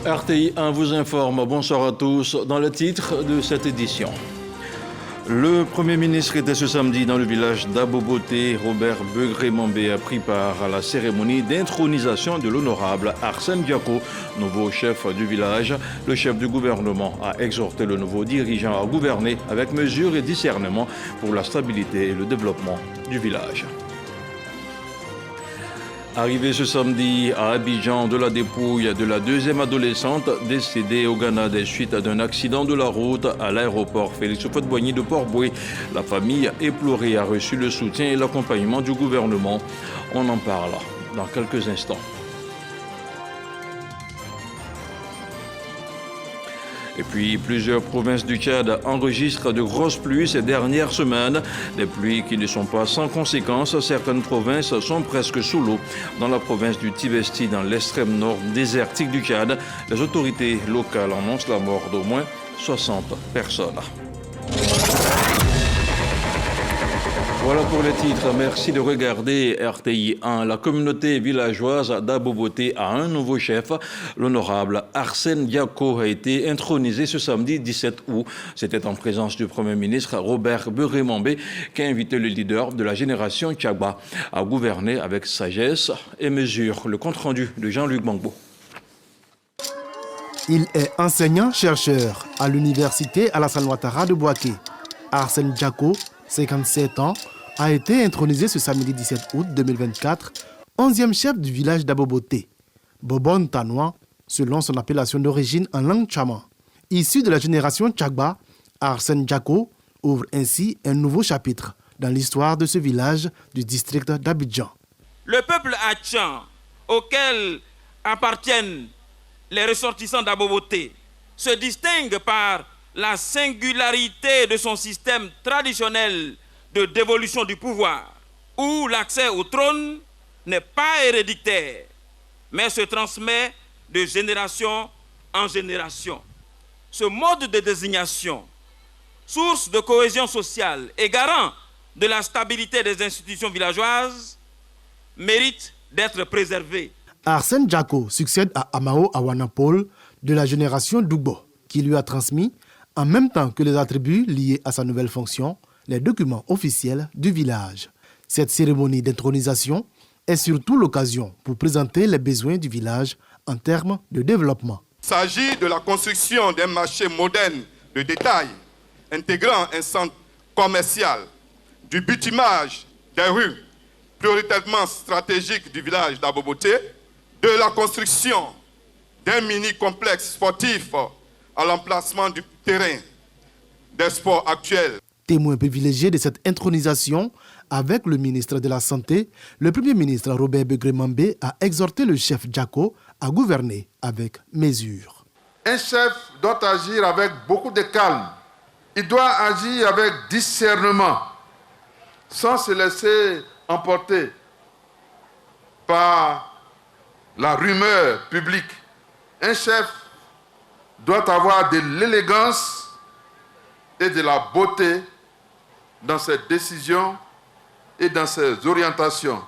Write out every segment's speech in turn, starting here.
RTI 1 vous informe. Bonsoir à tous. Dans le titre de cette édition. Le Premier ministre était ce samedi dans le village d'Aboboté. Robert Begré-Mambé a pris part à la cérémonie d'intronisation de l'honorable Arsène Diako, nouveau chef du village. Le chef du gouvernement a exhorté le nouveau dirigeant à gouverner avec mesure et discernement pour la stabilité et le développement du village. Arrivé ce samedi à Abidjan de la dépouille de la deuxième adolescente décédée au Ghana des suites d'un accident de la route à l'aéroport Félix Houphouët-Boigny de Port-Boué. La famille éplorée a reçu le soutien et l'accompagnement du gouvernement. On en parle dans quelques instants. Et puis, plusieurs provinces du Tchad enregistrent de grosses pluies ces dernières semaines. Des pluies qui ne sont pas sans conséquences. Certaines provinces sont presque sous l'eau. Dans la province du Tivesti, dans l'extrême nord désertique du Tchad, les autorités locales annoncent la mort d'au moins 60 personnes. Voilà pour les titres. Merci de regarder RTI 1. La communauté villageoise d'Aboboté a un nouveau chef. L'honorable Arsène Diako a été intronisé ce samedi 17 août. C'était en présence du Premier ministre Robert Begré-Mambé qui a invité le leader de la génération Tchagba à gouverner avec sagesse et mesure. Le compte-rendu de Jean-Luc Bangbo. Il est enseignant-chercheur à l'université Alassane Ouattara de Bouaké. Arsène Diako, 57 ans, a été intronisé ce samedi 17 août 2024, 11e chef du village d'Aboboté, Bobon Tanois, selon son appellation d'origine en langue tchama. Issu de la génération Tchagba, Arsène Diako ouvre ainsi un nouveau chapitre dans l'histoire de ce village du district d'Abidjan. Le peuple hatchan, auquel appartiennent les ressortissants d'Aboboté, se distingue par la singularité de son système traditionnel de dévolution du pouvoir, où l'accès au trône n'est pas héréditaire, mais se transmet de génération en génération. Ce mode de désignation, source de cohésion sociale et garant de la stabilité des institutions villageoises, mérite d'être préservé. Arsène Diako succède à Amao Awanapol de la génération Doubo, qui lui a transmis, en même temps que les attributs liés à sa nouvelle fonction, les documents officiels du village. Cette cérémonie d'intronisation est surtout l'occasion pour présenter les besoins du village en termes de développement. Il s'agit de la construction d'un marché moderne de détail, intégrant un centre commercial, du bitumage des rues, prioritairement stratégiques du village d'Aboboté, de la construction d'un mini-complexe sportif à l'emplacement du terrain des sports actuels. Témoin privilégié de cette intronisation, avec le ministre de la Santé, le Premier ministre Robert Begré-Mambé a exhorté le chef Diako à gouverner avec mesure. Un chef doit agir avec beaucoup de calme. Il doit agir avec discernement, sans se laisser emporter par la rumeur publique. Un chef doit avoir de l'élégance et de la beauté dans ses décisions et dans ses orientations.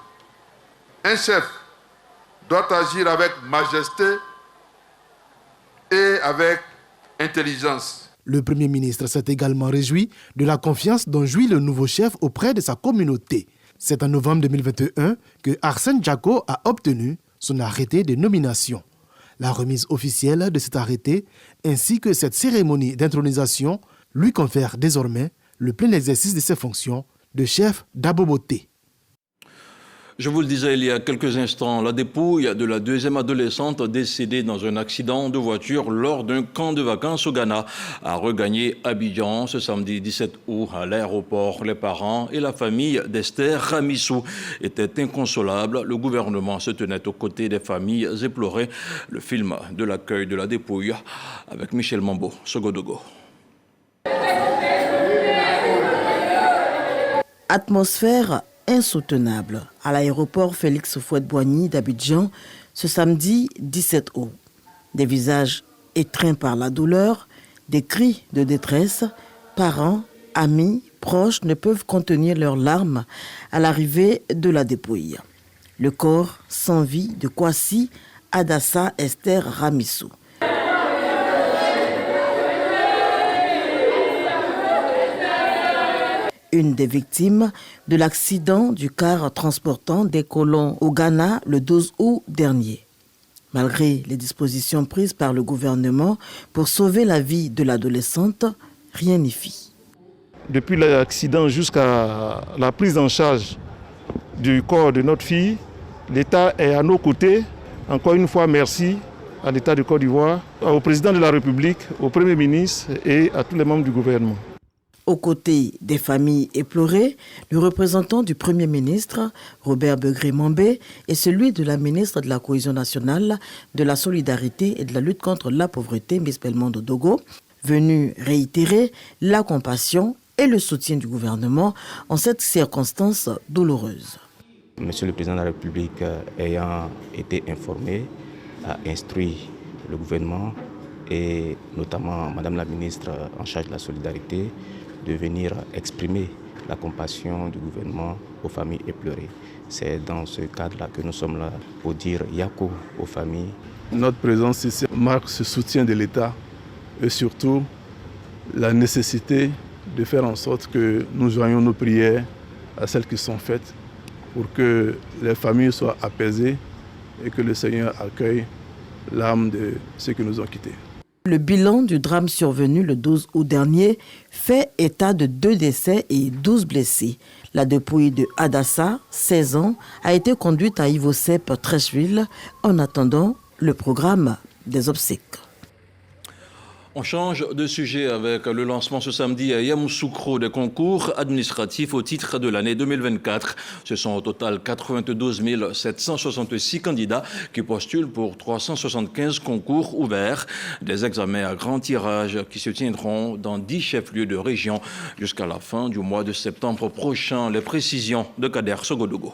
Un chef doit agir avec majesté et avec intelligence. Le Premier ministre s'est également réjoui de la confiance dont jouit le nouveau chef auprès de sa communauté. C'est en novembre 2021 que Arsène Diako a obtenu son arrêté de nomination. La remise officielle de cet arrêté ainsi que cette cérémonie d'intronisation lui confère désormais le plein exercice de ses fonctions de chef d'Aboboté. Je vous le disais il y a quelques instants, la dépouille de la deuxième adolescente décédée dans un accident de voiture lors d'un camp de vacances au Ghana a regagné Abidjan ce samedi 17 août à l'aéroport. Les parents et la famille d'Esther Ramissou étaient inconsolables. Le gouvernement se tenait aux côtés des familles éplorées. Le film de l'accueil de la dépouille avec Michel Mambo, Sogodogo. Atmosphère insoutenable à l'aéroport Félix Houphouët-Boigny d'Abidjan ce samedi 17 août. Des visages étreints par la douleur, des cris de détresse, parents, amis, proches ne peuvent contenir leurs larmes à l'arrivée de la dépouille. Le corps sans vie de Kwasi Adassa Esther Ramissou. une des victimes de l'accident du car transportant des colons au Ghana le 12 août dernier. Malgré les dispositions prises par le gouvernement pour sauver la vie de l'adolescente, rien n'y fit. Depuis l'accident jusqu'à la prise en charge du corps de notre fille, l'État est à nos côtés. Encore une fois, merci à l'État de Côte d'Ivoire, au président de la République, au Premier ministre et à tous les membres du gouvernement. Aux côtés des familles éplorées, le représentant du Premier ministre, Robert Begré-Mambé, et celui de la ministre de la Cohésion nationale, de la Solidarité et de la lutte contre la pauvreté, Miss Belmondo Dogo, venus réitérer la compassion et le soutien du gouvernement en cette circonstance douloureuse. Monsieur le Président de la République, ayant été informé, a instruit le gouvernement et notamment Madame la ministre en charge de la solidarité de venir exprimer la compassion du gouvernement aux familles éplorées. C'est dans ce cadre-là que nous sommes là pour dire Yako aux familles. Notre présence ici marque ce soutien de l'État et surtout la nécessité de faire en sorte que nous joignons nos prières à celles qui sont faites pour que les familles soient apaisées et que le Seigneur accueille l'âme de ceux qui nous ont quittés. Le bilan du drame survenu le 12 août dernier fait état de 2 décès et 12 blessés. La dépouille de Adassa, 16 ans, a été conduite à Ivosep Trècheville en attendant le programme des obsèques. On change de sujet avec le lancement ce samedi à Yamoussoukro des concours administratifs au titre de l'année 2024. Ce sont au total 92 766 candidats qui postulent pour 375 concours ouverts. Des examens à grand tirage qui se tiendront dans 10 chefs-lieux de région jusqu'à la fin du mois de septembre prochain. Les précisions de Kader Sogodogo.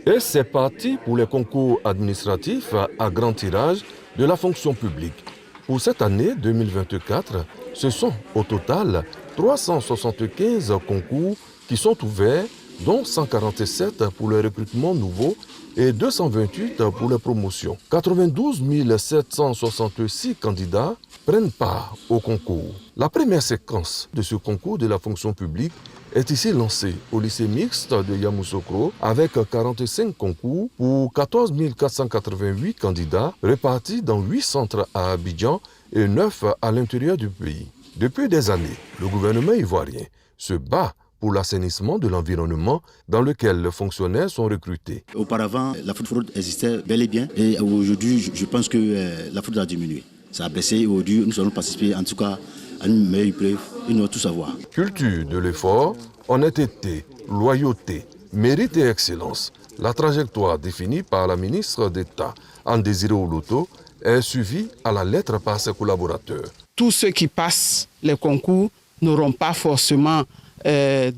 Et c'est parti pour les concours administratifs à grand tirage de la fonction publique. Pour cette année 2024, ce sont au total 375 concours qui sont ouverts, dont 147 pour les recrutements nouveaux et 228 pour les promotions. 92 766 candidats prennent part au concours. La première séquence de ce concours de la fonction publique est ici lancée au lycée mixte de Yamoussoukro avec 45 concours pour 14 488 candidats répartis dans 8 centres à Abidjan et 9 à l'intérieur du pays. Depuis des années, le gouvernement ivoirien se bat pour l'assainissement de l'environnement dans lequel les fonctionnaires sont recrutés. Auparavant, la fraude existait bel et bien et aujourd'hui, je pense que la fraude a diminué. Ça a baissé. Aujourd'hui, nous allons participer en tout cas à une meilleure épreuve et nous allons tout savoir. Culture de l'effort, honnêteté, loyauté, mérite et excellence. La trajectoire définie par la ministre d'État, Anne-Désirée Oloto, est suivie à la lettre par ses collaborateurs. Tous ceux qui passent les concours n'auront pas forcément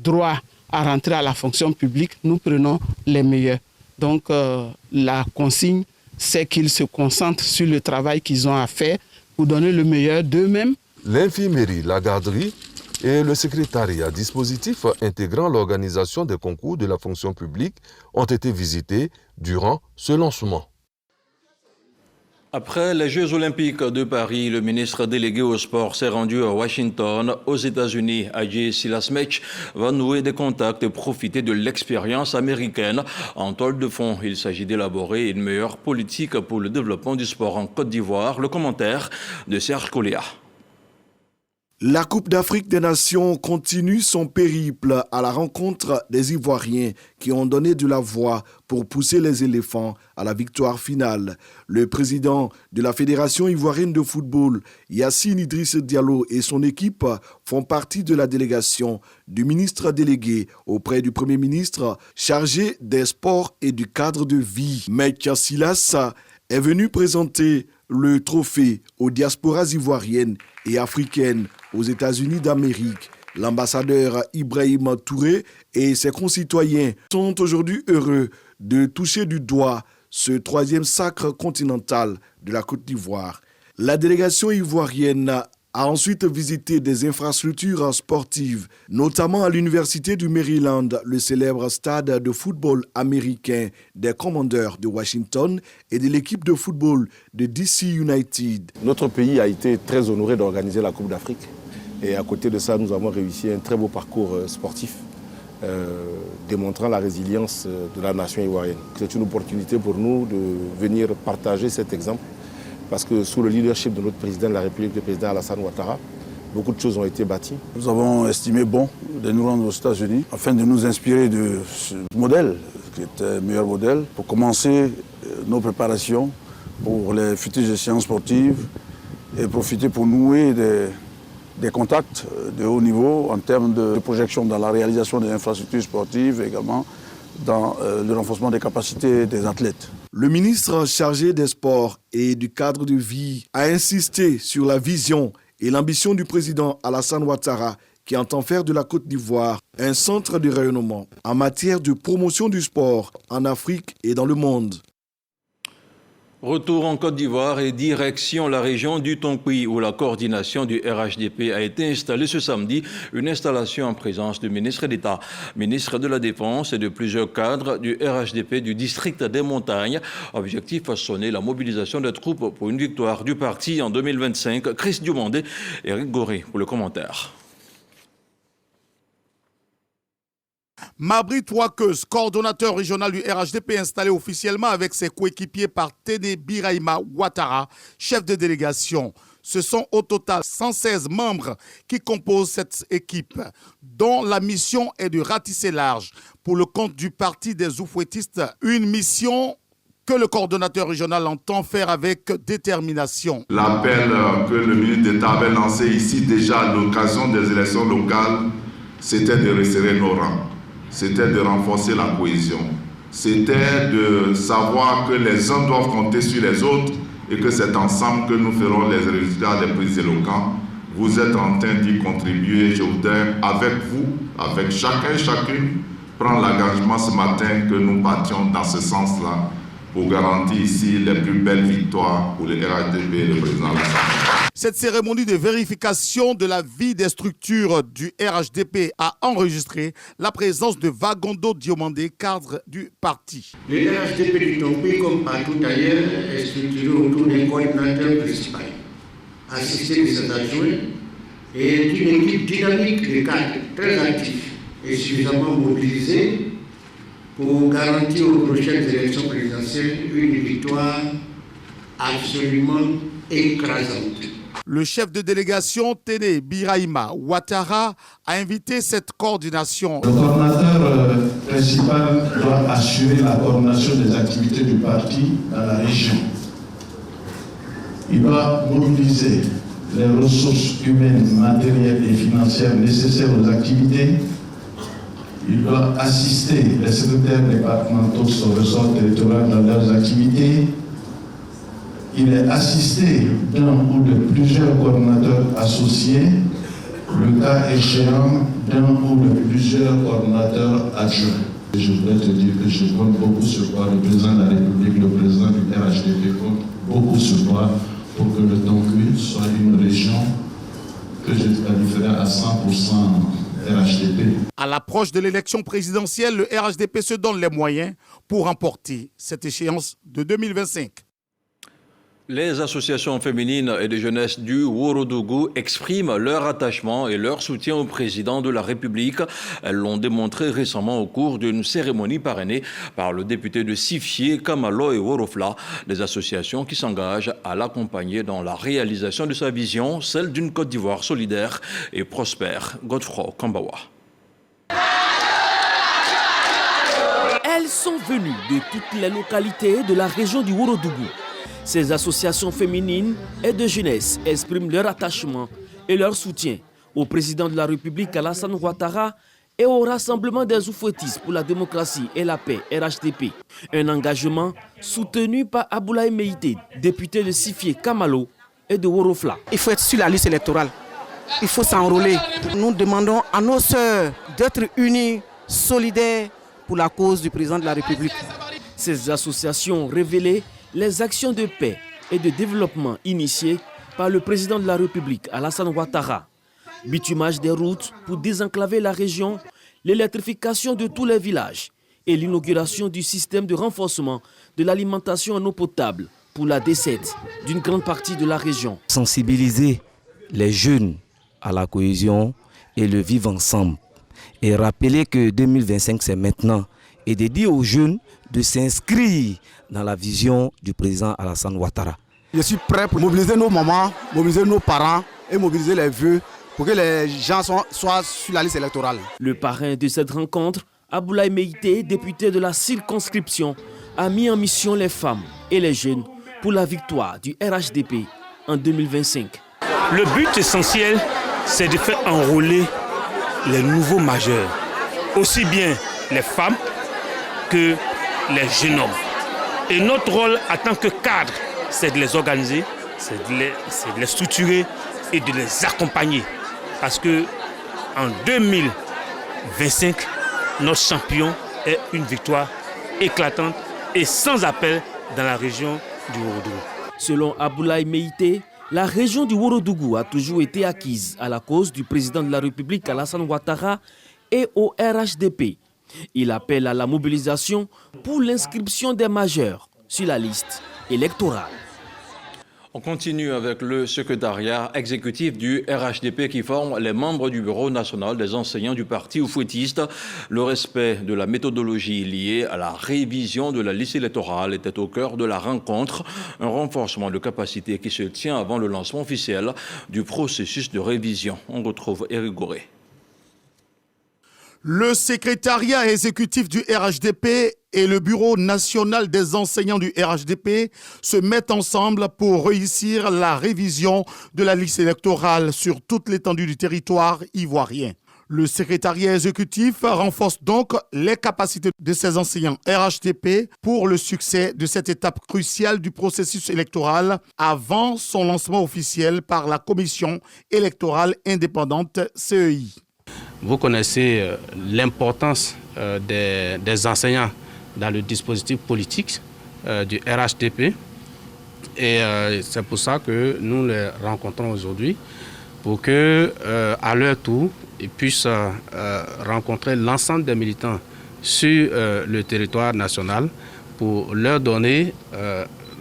droit à rentrer à la fonction publique. Nous prenons les meilleurs. Donc la consigne, c'est qu'ils se concentrent sur le travail qu'ils ont à faire pour donner le meilleur d'eux-mêmes. L'infirmerie, la garderie et le secrétariat, dispositif intégrant l'organisation des concours de la fonction publique, ont été visités durant ce lancement. Après les Jeux Olympiques de Paris, le ministre délégué au sport s'est rendu à Washington, aux États-Unis. Haji Silasmech va nouer des contacts et profiter de l'expérience américaine. En toile de fond, il s'agit d'élaborer une meilleure politique pour le développement du sport en Côte d'Ivoire. Le commentaire de Serge Coléa. La Coupe d'Afrique des Nations continue son périple à la rencontre des Ivoiriens qui ont donné de la voix pour pousser les éléphants à la victoire finale. Le président de la Fédération ivoirienne de football, Yassine Idriss Diallo, et son équipe font partie de la délégation du ministre délégué auprès du Premier ministre chargé des sports et du cadre de vie. Maître Silas est venu présenter le trophée aux diasporas ivoiriennes et africaines aux États-Unis d'Amérique. L'ambassadeur Ibrahim Touré et ses concitoyens sont aujourd'hui heureux de toucher du doigt ce 3e sacre continental de la Côte d'Ivoire. La délégation ivoirienne a ensuite visité des infrastructures sportives, notamment à l'Université du Maryland, le célèbre stade de football américain des Commanders de Washington et de l'équipe de football de DC United. Notre pays a été très honoré d'organiser la Coupe d'Afrique Et à côté de ça, nous avons réussi un très beau parcours sportif, démontrant la résilience de la nation ivoirienne. C'est une opportunité pour nous de venir partager cet exemple, parce que sous le leadership de notre président de la République, le président Alassane Ouattara, beaucoup de choses ont été bâties. Nous avons estimé bon de nous rendre aux États-Unis afin de nous inspirer de ce modèle, qui est un meilleur modèle, pour commencer nos préparations pour les futures échéances sportives et profiter pour nouer des contacts de haut niveau en termes de projection dans la réalisation des infrastructures sportives et également dans le renforcement des capacités des athlètes. Le ministre chargé des sports et du cadre de vie a insisté sur la vision et l'ambition du président Alassane Ouattara qui entend faire de la Côte d'Ivoire un centre de rayonnement en matière de promotion du sport en Afrique et dans le monde. Retour en Côte d'Ivoire et direction la région du Tonkoui où la coordination du RHDP a été installée ce samedi. Une installation en présence du ministre d'État, ministre de la Défense et de plusieurs cadres du RHDP du district des Montagnes. Objectif façonner la mobilisation des troupes pour une victoire du parti en 2025. Chris Diomandé et Eric Goré pour le commentaire. Mabrit Ouakeus, coordonnateur régional du RHDP, installé officiellement avec ses coéquipiers par Téné Birahima Ouattara, chef de délégation. Ce sont au total 116 membres qui composent cette équipe, dont la mission est de ratisser large pour le compte du parti des Oufouettistes, une mission que le coordonnateur régional entend faire avec détermination. L'appel que le ministre d'État avait lancé ici déjà à l'occasion des élections locales, c'était de resserrer nos rangs. C'était de renforcer la cohésion. C'était de savoir que les uns doivent compter sur les autres et que c'est ensemble que nous ferons les résultats des prises éloquents. Vous êtes en train d'y contribuer. Je voudrais, avec vous, avec chacun et chacune, prendre l'engagement ce matin que nous partions dans ce sens-là pour garantir ici les plus belles victoires pour le RHDP et le président Alassane. Cette cérémonie de vérification de la vie des structures du RHDP a enregistré la présence de Vagondo Diomandé, cadre du parti. Le RHDP du Tonkoui, comme partout ailleurs, est structuré autour d'un coordinateur principal, assisté de ses adjoints, et est une équipe dynamique de cadres très actifs et suffisamment mobilisés pour garantir aux prochaines élections présidentielles une victoire absolument écrasante. Le chef de délégation Téné Birahima Ouattara a invité cette coordination. Le coordinateur principal doit assurer la coordination des activités du parti dans la région. Il doit mobiliser les ressources humaines, matérielles et financières nécessaires aux activités. Il doit assister les secrétaires départementaux sur le ressort territorial dans leurs activités. Il est assisté d'un ou de plusieurs coordinateurs associés, le cas échéant d'un ou de plusieurs coordinateurs adjoints. Je voudrais te dire que je compte beaucoup sur toi, le président de la République, le président du RHDP compte beaucoup sur toi pour que le Tonkoui soit une région que je qualifierai à 100% RHDP. À l'approche de l'élection présidentielle, le RHDP se donne les moyens pour remporter cette échéance de 2025. Les associations féminines et de jeunesse du Ouorodougou expriment leur attachement et leur soutien au président de la République. Elles l'ont démontré récemment au cours d'une cérémonie parrainée par le député de Sifié, Kamalo et Worofla, des associations qui s'engagent à l'accompagner dans la réalisation de sa vision, celle d'une Côte d'Ivoire solidaire et prospère. Godefroy Kambawa. Elles sont venues de toutes les localités de la région du Ouorodougou. Ces associations féminines et de jeunesse expriment leur attachement et leur soutien au président de la République Alassane Ouattara et au Rassemblement des Oufouettistes pour la démocratie et la paix, RHDP. Un engagement soutenu par Aboulaye Meïté, député de Sifié, Kamalo et de Worofla. Il faut être sur la liste électorale. Il faut s'enrôler. Nous demandons à nos sœurs d'être unies, solidaires pour la cause du président de la République. Ces associations ont révélé les actions de paix et de développement initiées par le président de la République, Alassane Ouattara. Bitumage des routes pour désenclaver la région, l'électrification de tous les villages et l'inauguration du système de renforcement de l'alimentation en eau potable pour la desserte d'une grande partie de la région. Sensibiliser les jeunes à la cohésion et le vivre ensemble. Et rappeler que 2025 c'est maintenant et de dire aux jeunes de s'inscrire dans la vision du président Alassane Ouattara. Je suis prêt pour mobiliser nos mamans, mobiliser nos parents et mobiliser les vieux pour que les gens soient sur la liste électorale. Le parrain de cette rencontre, Aboulaye Meïté, député de la circonscription, a mis en mission les femmes et les jeunes pour la victoire du RHDP en 2025. Le but essentiel, c'est de faire enrôler les nouveaux majeurs, aussi bien les femmes que les jeunes hommes. Et notre rôle en tant que cadre, c'est de les organiser, c'est de les structurer et de les accompagner. Parce que en 2025, notre champion est une victoire éclatante et sans appel dans la région du Ourodougou. Selon Aboulaye Meïté, la région du Ourodougou a toujours été acquise à la cause du président de la République Alassane Ouattara et au RHDP. Il appelle à la mobilisation pour l'inscription des majeurs sur la liste électorale. On continue avec le secrétariat exécutif du RHDP qui forme les membres du bureau national des enseignants du parti oufouettiste. Le respect de la méthodologie liée à la révision de la liste électorale était au cœur de la rencontre. Un renforcement de capacité qui se tient avant le lancement officiel du processus de révision. On retrouve Éric Goré. Le secrétariat exécutif du RHDP et le bureau national des enseignants du RHDP se mettent ensemble pour réussir la révision de la liste électorale sur toute l'étendue du territoire ivoirien. Le secrétariat exécutif renforce donc les capacités de ses enseignants RHDP pour le succès de cette étape cruciale du processus électoral avant son lancement officiel par la commission électorale indépendante CEI. Vous connaissez l'importance des enseignants dans le dispositif politique du RHDP et c'est pour ça que nous les rencontrons aujourd'hui pour que à leur tour ils puissent rencontrer l'ensemble des militants sur le territoire national pour leur donner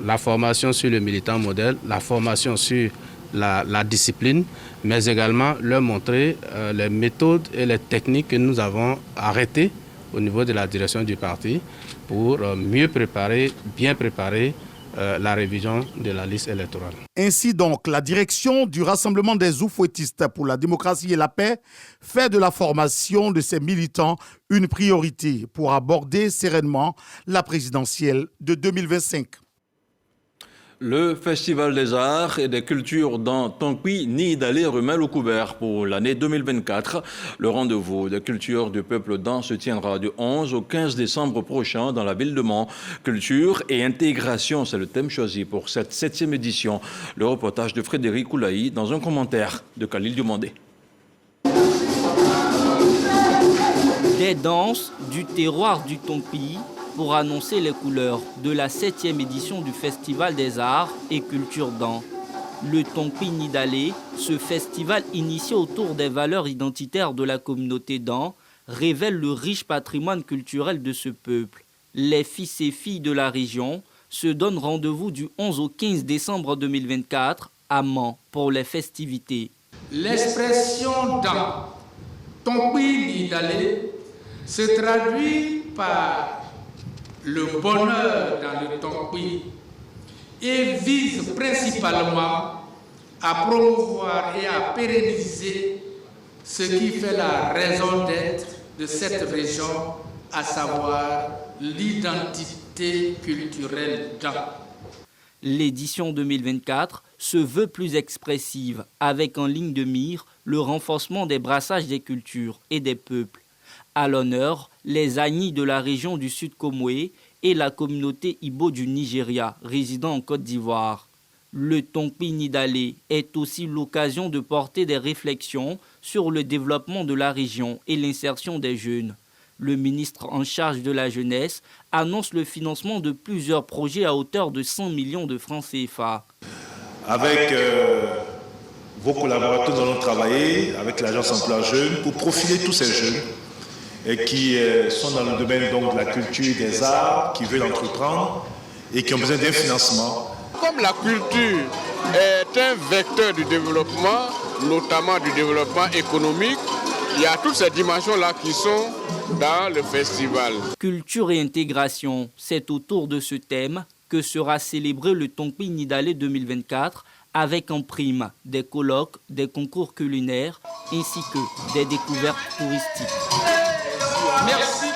la formation sur le militant modèle, la formation sur la discipline, mais également leur montrer les méthodes et les techniques que nous avons arrêtées au niveau de la direction du parti pour mieux préparer, bien préparer la révision de la liste électorale. Ainsi donc, la direction du Rassemblement des oufouettistes pour la démocratie et la paix fait de la formation de ses militants une priorité pour aborder sereinement la présidentielle de 2025. Le Festival des Arts et des Cultures dans Tonkpi Nidalé remet le couvert pour l'année 2024. Le rendez-vous des cultures du peuple Dan se tiendra du 11 au 15 décembre prochain dans la ville de Mans. Culture et intégration, c'est le thème choisi pour cette 7e édition. Le reportage de Frédéric Koulaï dans un commentaire de Khalil Dumandé. Des danses du terroir du Tonkpi pour annoncer les couleurs de la 7e édition du Festival des Arts et Cultures Dan. Le Tonkpi Nidalé, ce festival initié autour des valeurs identitaires de la communauté Dan, révèle le riche patrimoine culturel de ce peuple. Les fils et filles de la région se donnent rendez-vous du 11 au 15 décembre 2024 à Mans pour les festivités. L'expression Dan, Tonkpi Nidalé, se traduit par le bonheur dans le Tonkpi et vise principalement à promouvoir et à pérenniser ce qui fait la raison d'être de cette région, à savoir l'identité culturelle Dan. L'édition 2024 se veut plus expressive, avec en ligne de mire le renforcement des brassages des cultures et des peuples. À l'honneur, les Agnis de la région du Sud Comoé et la communauté Ibo du Nigeria, résidant en Côte d'Ivoire. Le Tonkpi Nidalé est aussi l'occasion de porter des réflexions sur le développement de la région et l'insertion des jeunes. Le ministre en charge de la jeunesse annonce le financement de plusieurs projets à hauteur de 100 millions de francs CFA. Avec vos collaborateurs, nous allons travailler avec l'Agence Emploi Jeunes pour profiler tous ces jeunes et qui sont dans le domaine donc, de la culture et des arts, qui veulent entreprendre et qui ont besoin d'un financement. Comme la culture est un vecteur du développement, notamment du développement économique. Il y a toutes ces dimensions-là qui sont dans le festival. Culture et intégration, c'est autour de ce thème que sera célébré le Tongpi Nidale 2024 avec en prime des colloques, des concours culinaires ainsi que des découvertes touristiques. Merci.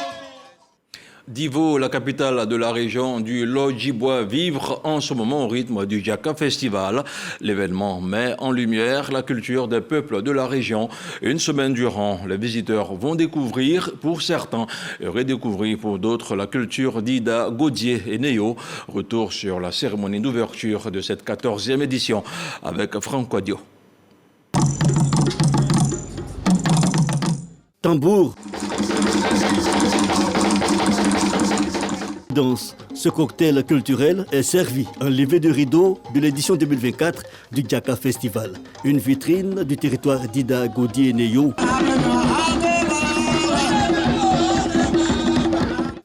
Divo, la capitale de la région du Lodjibois, vivre en ce moment au rythme du Djaka Festival. L'événement met en lumière la culture des peuples de la région. Une semaine durant, les visiteurs vont découvrir pour certains et redécouvrir pour d'autres la culture d'Ida, Godier et Néo. Retour sur la cérémonie d'ouverture de cette 14e édition avec Franck Quadio. Tambour. Ce cocktail culturel est servi en levée de rideau de l'édition 2024 du Djaka Festival, une vitrine du territoire d'Ida, Godier et Néo.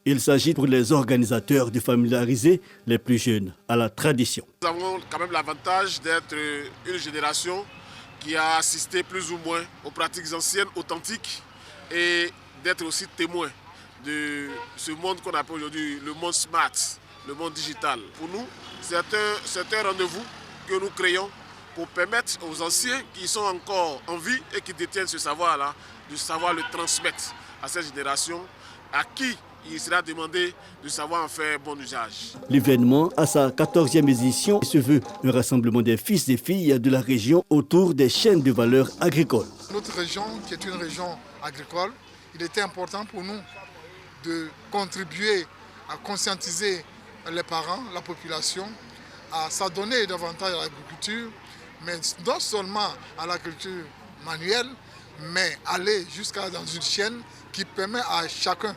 Il s'agit pour les organisateurs de familiariser les plus jeunes à la tradition. Nous avons quand même l'avantage d'être une génération qui a assisté plus ou moins aux pratiques anciennes, authentiques, et d'être aussi témoin de ce monde qu'on appelle aujourd'hui le monde smart, le monde digital. Pour nous, c'est un rendez-vous que nous créons pour permettre aux anciens qui sont encore en vie et qui détiennent ce savoir-là, de savoir le transmettre à cette génération à qui il sera demandé de savoir en faire bon usage. L'événement, à sa 14e édition, se veut un rassemblement des fils et filles de la région autour des chaînes de valeur agricoles. Notre région, qui est une région agricole, il était important pour nous de contribuer à conscientiser les parents, la population, à s'adonner davantage à l'agriculture, mais non seulement à l'agriculture manuelle, mais aller jusqu'à dans une chaîne qui permet à chacun,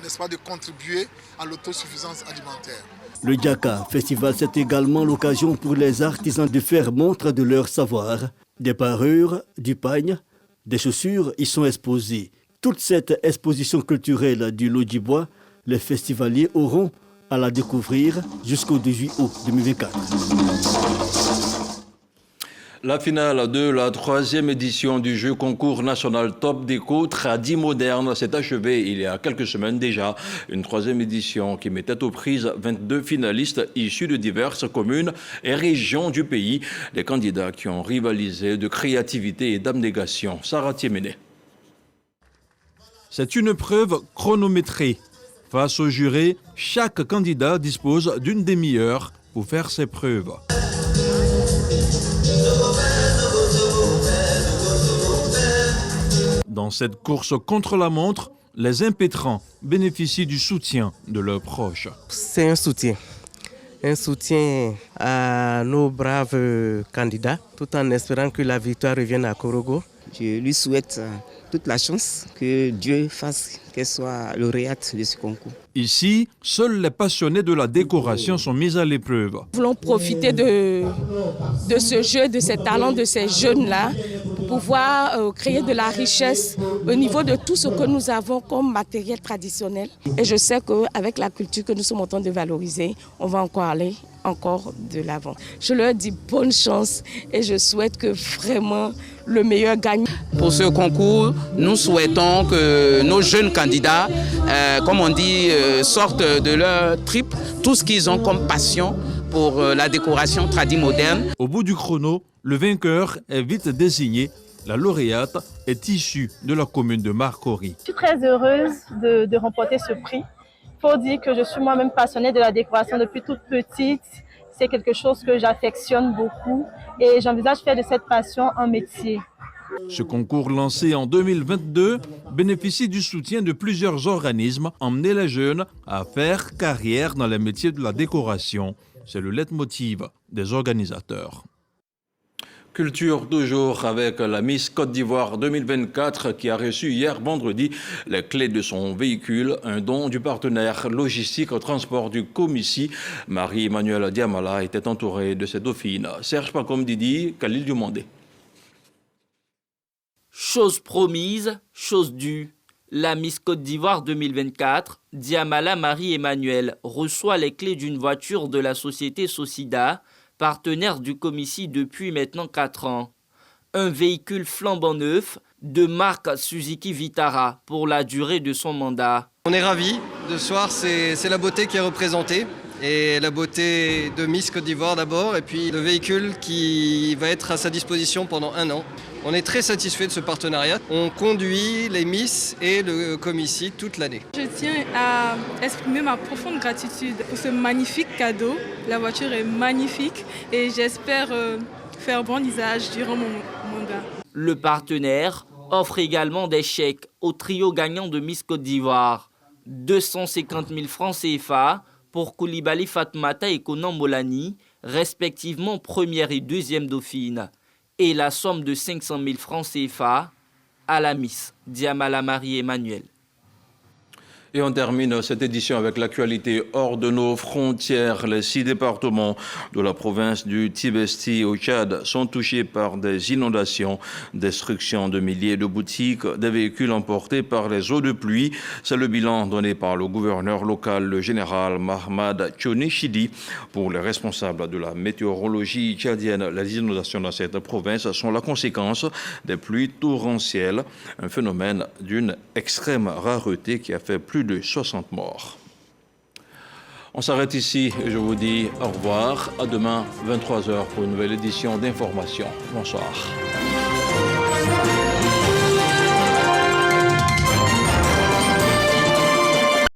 n'est-ce pas, de contribuer à l'autosuffisance alimentaire. Le Djaka Festival, c'est également l'occasion pour les artisans de faire montre de leur savoir. Des parures, du pagne, des chaussures y sont exposées. Toute cette exposition culturelle du Lodjibois, les festivaliers auront à la découvrir jusqu'au 18 août 2024. La finale de la 3e édition du jeu concours national Top Déco Tradi Moderne s'est achevée il y a quelques semaines déjà. Une 3e édition qui mettait aux prises 22 finalistes issus de diverses communes et régions du pays. Des candidats qui ont rivalisé de créativité et d'abnégation. Sarah Tiéméné. C'est une preuve chronométrée. Face au juré, chaque candidat dispose d'une demi-heure pour faire ses preuves. Dans cette course contre la montre, les impétrants bénéficient du soutien de leurs proches. C'est un soutien à nos braves candidats, tout en espérant que la victoire revienne à Korogo. Je lui souhaite toute la chance, que Dieu fasse qu'elle soit lauréate de ce concours. Ici, seuls les passionnés de la décoration sont mis à l'épreuve. Nous voulons profiter de ce jeu, de ces talents de ces jeunes-là, pour pouvoir créer de la richesse au niveau de tout ce que nous avons comme matériel traditionnel. Et je sais qu'avec la culture que nous sommes en train de valoriser, on va encore aller de l'avant. Je leur dis bonne chance et je souhaite que vraiment le meilleur gagne. Pour ce concours, nous souhaitons que nos jeunes candidats, comme on dit, sortent de leur trip, tout ce qu'ils ont comme passion pour la décoration tradie moderne. Au bout du chrono, le vainqueur est vite désigné. La lauréate est issue de la commune de Marcory. Je suis très heureuse de remporter ce prix. Il faut dire que je suis moi-même passionnée de la décoration depuis toute petite. C'est quelque chose que j'affectionne beaucoup et j'envisage faire de cette passion un métier. Ce concours lancé en 2022 bénéficie du soutien de plusieurs organismes, emmener les jeunes à faire carrière dans les métiers de la décoration. C'est le leitmotiv des organisateurs. Culture toujours avec la Miss Côte d'Ivoire 2024 qui a reçu hier vendredi les clés de son véhicule, un don du partenaire logistique au transport du Comici. Marie-Emmanuelle Diamala était entourée de ses dauphines. Serge Pacom Didi, Khalil Dumandé. Chose promise, chose due. La Miss Côte d'Ivoire 2024, Diamala Marie-Emmanuelle, reçoit les clés d'une voiture de la société Socida partenaire du Comici depuis maintenant 4 ans. Un véhicule flambant neuf de marque Suzuki Vitara pour la durée de son mandat. On est ravis. Ce soir, c'est la beauté qui est représentée. Et la beauté de Miss Côte d'Ivoire d'abord, et puis le véhicule qui va être à sa disposition pendant 1 an. On est très satisfait de ce partenariat. On conduit les Miss et le Comici toute l'année. Je tiens à exprimer ma profonde gratitude pour ce magnifique cadeau. La voiture est magnifique et j'espère faire bon usage durant mon mandat. Le partenaire offre également des chèques au trio gagnant de Miss Côte d'Ivoire. 250 000 francs CFA pour Koulibaly Fatmata et Konan Molani, respectivement première et deuxième dauphine, et la somme de 500 000 francs CFA à la Miss Diamala Marie-Emmanuel. Et on termine cette édition avec l'actualité hors de nos frontières. Les 6 départements de la province du Tibesti au Tchad sont touchés par des inondations, destruction de milliers de boutiques, des véhicules emportés par les eaux de pluie. C'est le bilan donné par le gouverneur local, le général Mahmad Chonishidi. Pour les responsables de la météorologie tchadienne, les inondations dans cette province sont la conséquence des pluies torrentielles, un phénomène d'une extrême rareté qui a fait plus de 60 morts. On s'arrête ici et je vous dis au revoir. À demain, 23h pour une nouvelle édition d'Information. Bonsoir.